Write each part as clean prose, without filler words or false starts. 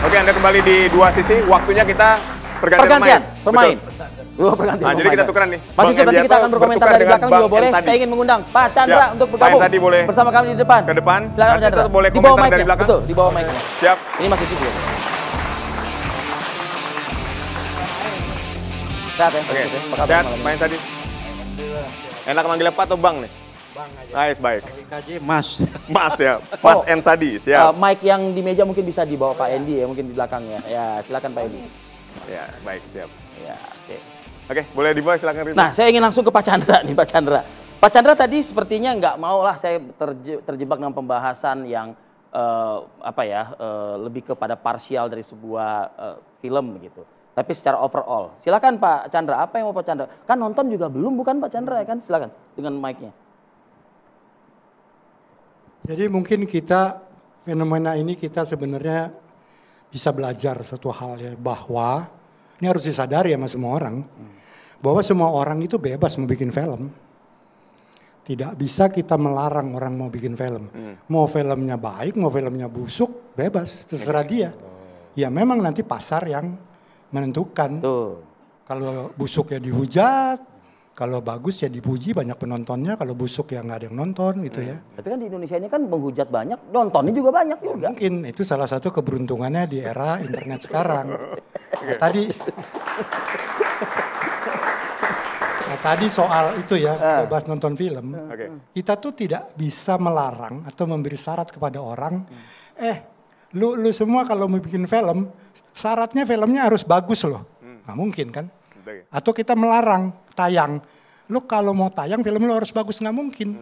Oke, Anda kembali di dua sisi. Waktunya kita pergantian pemain. Pergantian. Nah, jadi kita tukeran nih. Masih nanti kita akan berkomentar dari belakang juga boleh. Saya ingin mengundang Pak Chandra untuk bergabung bersama kami di depan. Ke depan. Silakan Pak Chandra. Boleh di bawah mic dari belakang. Betul, di bawah mic. Siap. Ini masih situ. Sehat ya? Oke. Sehat, main tadi. Enak manggilnya Pak atau Bang nih? Bang aja. Nice, baik. KJ Mas. Mas ya, Mas Ensadi, siap. Mic yang di meja mungkin bisa dibawa Pak Endi ya, mungkin di belakangnya. Ya, silakan Pak Endi. Ya, baik, siap. Ya, oke. Oke, boleh dibawa silakan Rito. Nah, saya ingin langsung ke Pak Chandra nih, Pak Chandra. Pak Chandra tadi sepertinya nggak mau lah saya terjebak dengan pembahasan yang lebih kepada parsial dari sebuah film begitu. Tapi secara overall, silakan Pak Chandra. Apa yang mau Pak Chandra? Kan nonton juga belum, bukan Pak Chandra ya kan? Silakan dengan mic-nya. Jadi mungkin fenomena ini kita sebenarnya bisa belajar satu hal ya, bahwa ini harus disadari sama semua orang, bahwa semua orang itu bebas mau bikin film. Tidak bisa kita melarang orang mau bikin film. Mau filmnya baik, mau filmnya busuk, bebas, terserah dia. Ya memang nanti pasar yang menentukan. Tuh. Kalau busuk ya dihujat, kalau bagus ya dipuji, banyak penontonnya. Kalau busuk ya nggak ada yang nonton gitu ya. Tapi kan di Indonesia ini kan menghujat banyak, nontonnya juga banyak juga. Mungkin itu salah satu keberuntungannya di era internet sekarang. Tadi soal itu ya, bebas nonton film. Kita tuh tidak bisa melarang atau memberi syarat kepada orang. Lu semua kalau mau bikin film, syaratnya filmnya harus bagus loh. Nggak mungkin kan? Atau kita melarang tayang. Lu kalau mau tayang film lu harus bagus, nggak mungkin.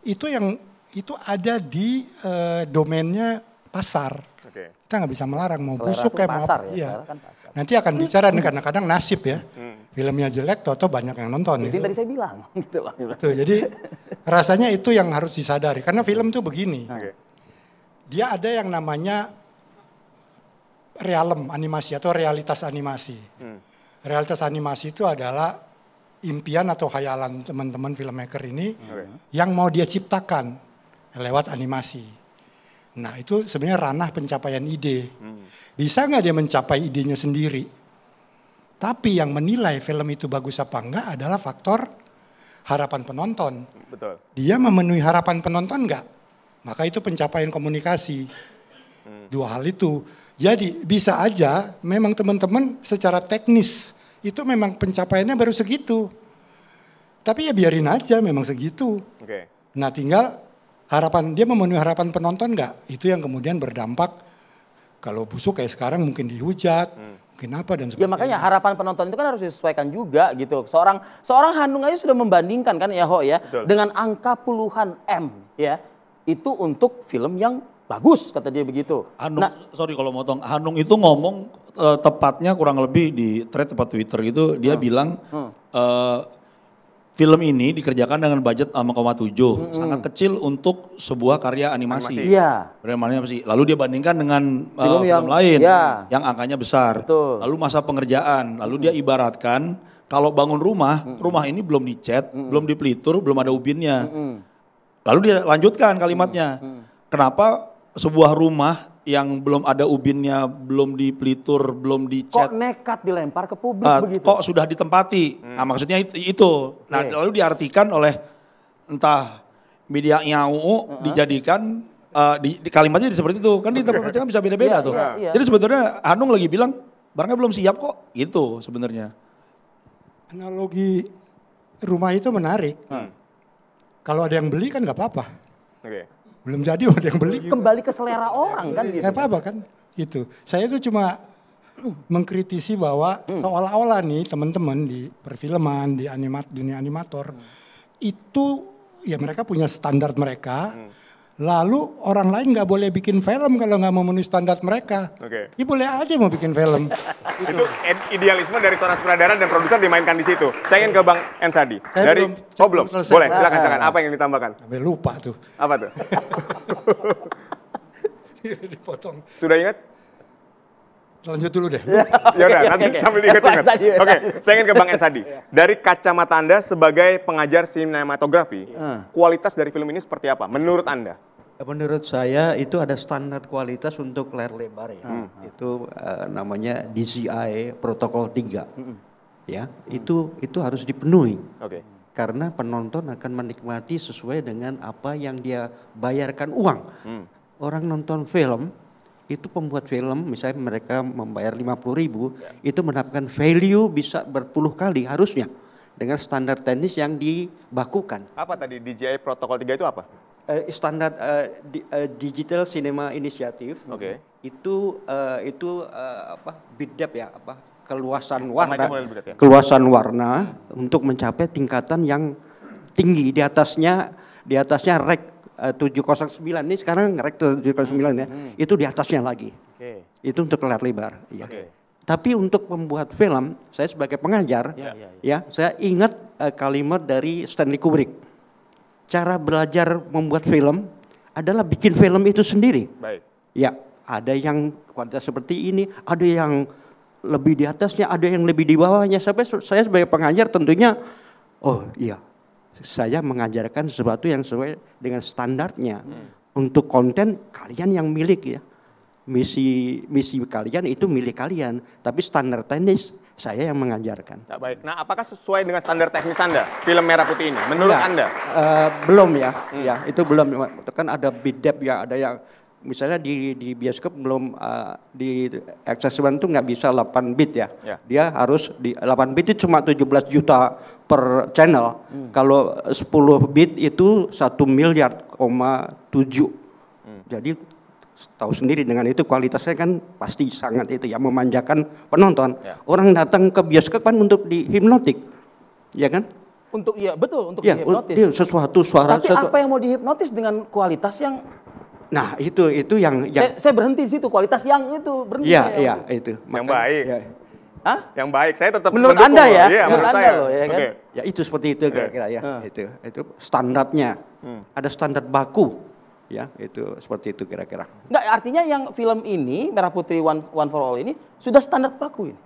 Itu ada di domainnya pasar. Kita nggak bisa melarang mau busuk kayak mau apa. Ya. Nanti akan bicara nih, kadang-kadang nasib ya. Filmnya jelek, toto banyak yang nonton. Itu yang tadi saya bilang. Gitu loh. Tuh, jadi rasanya itu yang harus disadari. Karena film tuh begini. Dia ada yang namanya realem animasi atau realitas animasi. Realitas animasi itu adalah impian atau khayalan teman-teman filmmaker ini yang mau dia ciptakan lewat animasi. Nah itu sebenarnya ranah pencapaian ide. Bisa nggak dia mencapai idenya sendiri? Tapi yang menilai film itu bagus apa enggak adalah faktor harapan penonton. Betul. Dia memenuhi harapan penonton enggak? Maka itu pencapaian komunikasi. Dua hal itu. Jadi bisa aja memang teman-teman secara teknis itu memang pencapaiannya baru segitu. Tapi ya biarin aja memang segitu. Nah tinggal dia memenuhi harapan penonton enggak? Itu yang kemudian berdampak. Kalau busuk kayak sekarang mungkin dihujat, mungkin apa dan sebagainya. Ya makanya harapan penonton itu kan harus disesuaikan juga gitu. Seorang Hanung aja sudah membandingkan kan ya Ho ya. Betul. Dengan angka puluhan M ya. Itu untuk film yang bagus kata dia begitu. Hanung, sorry kalau motong, Hanung itu ngomong tepatnya kurang lebih di thread atau Twitter gitu, dia bilang film ini dikerjakan dengan budget 6,7, sangat kecil untuk sebuah karya animasi. Iya. Animasi. Lalu dia bandingkan dengan film lain yang angkanya besar. Betul. Lalu masa pengerjaan, lalu dia ibaratkan kalau bangun rumah ini belum dicat, belum dipelitur, belum ada ubinnya. Lalu dia lanjutkan kalimatnya, kenapa sebuah rumah yang belum ada ubinnya, belum dipelitur, belum dicat. Kok nekat dilempar ke publik begitu? Kok sudah ditempati? Nah maksudnya itu. Nah lalu diartikan oleh entah media nyau dijadikan, di kalimatnya seperti itu. Kan diinterpretasikan bisa beda-beda tuh. Jadi sebetulnya Hanung lagi bilang, barangnya belum siap kok. Itu sebenarnya. Analogi rumah itu menarik. Kalau ada yang beli kan nggak apa-apa. Belum jadi ada yang beli. Kembali ke selera orang kan gitu. Gak apa-apa kan gitu. Saya itu cuma mengkritisi bahwa seolah-olah nih teman-teman di perfilman, di dunia animator itu ya mereka punya standar mereka. Lalu orang lain nggak boleh bikin film kalau nggak memenuhi standar mereka. Ya boleh aja mau bikin film. Itu idealisme dari seorang sutradara dan produser dimainkan di situ. Saya ingin ke Bang Ensadi. Belum. Boleh, silakan. Apa yang ditambahkan? Sampai lupa tuh. Apa tuh? Dipotong. Sudah ingat? Lanjut dulu deh. Ya udah, nanti sambil ingat-ingat. Oke, saya ingin ke Bang Ensadi. Dari kacamata Anda sebagai pengajar sinematografi, kualitas dari film ini seperti apa menurut Anda? Menurut saya itu ada standar kualitas untuk layar lebar ya. Itu namanya DCI protokol 3. Ya, itu harus dipenuhi. Karena penonton akan menikmati sesuai dengan apa yang dia bayarkan uang. Orang nonton film, itu pembuat film, misalnya mereka membayar 50.000, itu mendapatkan value bisa berpuluh kali harusnya. Dengan standar teknis yang dibakukan. Apa tadi DJI Protocol 3 itu apa? Standar Digital Cinema Initiative. Itu BIDAP ya, keluasan warna untuk mencapai tingkatan yang tinggi. Di atasnya REC 709 ini sekarang REC 709 ya. Itu di atasnya lagi. Itu untuk layar lebar ya. Tapi untuk membuat film, saya sebagai pengajar ya, saya ingat kalimat dari Stanley Kubrick. Cara belajar membuat film adalah bikin film itu sendiri. Ya, ada yang kualitas seperti ini, ada yang lebih di atasnya, ada yang lebih di bawahnya. Sampai saya sebagai pengajar tentunya, oh iya, saya mengajarkan sesuatu yang sesuai dengan standarnya. Untuk konten kalian yang milik ya. Misi kalian itu milik kalian, tapi standar teknis saya yang mengajarkan. Baik. Nah, apakah sesuai dengan standar teknis Anda film Merah Putih ini? Menurut Anda? Belum ya. Ya, itu belum. Itu kan ada BIDAP ya, ada yang misalnya di bioskop belum di accessible itu nggak bisa 8 bit ya. Dia harus di 8 bit itu cuma 17 juta per channel. Kalau 10 bit itu 1,7 miliar. Jadi tahu sendiri dengan itu kualitasnya kan pasti sangat itu ya, memanjakan penonton. Orang datang ke bioskop kan untuk dihipnotik, ya kan? Untuk betul untuk dihipnotis. Sesuatu suara. Tapi apa yang mau dihipnotis dengan kualitas yang? Nah itu yang. Saya berhenti di situ, kualitas yang itu berhenti. Iya itu. Yang baik. Ya. Hah? Yang baik. Saya tetap menurut mendukung Anda ya. Iya, menurut Anda loh ya kan. Ya itu seperti itu kira-kira ya. Itu standarnya. Ada standar baku. Ya, itu seperti itu kira-kira. Enggak, artinya yang film ini Merah Putih One for All ini sudah standar baku ini.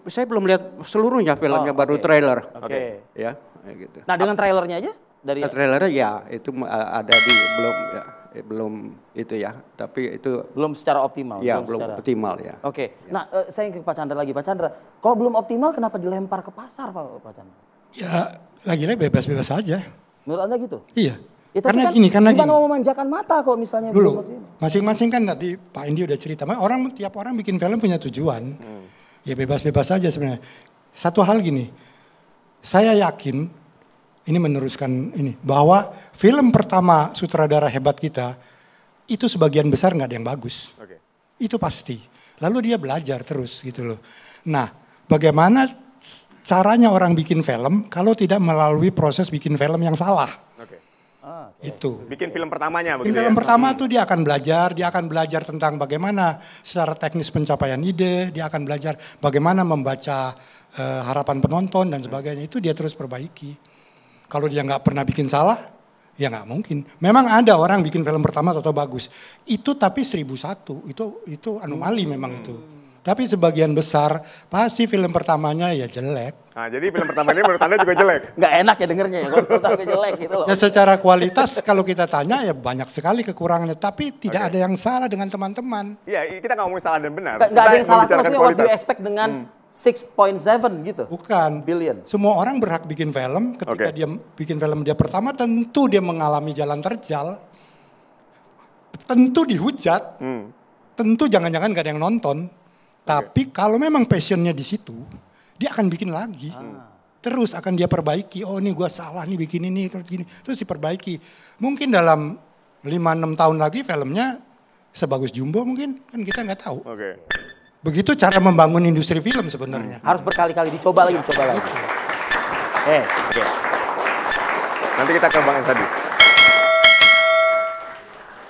Saya belum lihat seluruhnya filmnya, baru trailer. Ya, gitu. Nah, dengan trailernya aja dari trailernya ya itu ada di belum itu ya, tapi itu belum secara optimal. Ya, belum optimal ya. Ya. Nah, saya ke Pak Chandra lagi. Pak Chandra, kalau belum optimal kenapa dilempar ke pasar, Pak Chandra? Ya, lagi-lagi bebas-bebas aja. Menurut Anda gitu? Iya. Ya, karena kan gimana mau memanjakan mata kalau misalnya dulu masing-masing kan tadi Pak Indi udah cerita, tiap orang bikin film punya tujuan. Ya bebas-bebas saja sebenarnya. Satu hal gini, saya yakin ini meneruskan ini bahwa film pertama sutradara hebat kita itu sebagian besar nggak ada yang bagus. Itu pasti. Lalu dia belajar terus gitu loh. Nah, bagaimana caranya orang bikin film kalau tidak melalui proses bikin film yang salah? Itu. Bikin film pertamanya begitu. Film pertama tuh dia akan belajar tentang bagaimana secara teknis pencapaian ide, dia akan belajar bagaimana membaca harapan penonton dan sebagainya. Itu dia terus perbaiki. Kalau dia nggak pernah bikin salah, ya nggak mungkin. Memang ada orang bikin film pertama atau bagus. Itu tapi 1001, itu anomali memang itu. Tapi sebagian besar pasti film pertamanya ya jelek. Nah, jadi film pertama ini menurut Anda juga jelek? Nggak enak ya dengernya ya, kalau pertama jelek gitu loh. Ya secara kualitas kalau kita tanya ya banyak sekali kekurangannya. Tapi tidak ada yang salah dengan teman-teman. Iya, kita nggak ngomongin salah dan benar. Nggak ada yang salah, maksudnya what do you expect dengan 6.7 gitu? Bukan. Billion. Semua orang berhak bikin film. Ketika dia bikin film dia pertama tentu dia mengalami jalan terjal. Tentu dihujat. Tentu jangan-jangan gak ada yang nonton. Tapi kalau memang passionnya di situ, dia akan bikin lagi. Terus akan dia perbaiki. Oh ini gue salah nih bikin ini, terus gini. Terus diperbaiki. Mungkin dalam 5-6 tahun lagi filmnya sebagus Jumbo mungkin. Kan kita nggak tahu. Begitu cara membangun industri film sebenarnya. Harus berkali-kali dicoba lagi. Nanti kita ke Bang tadi.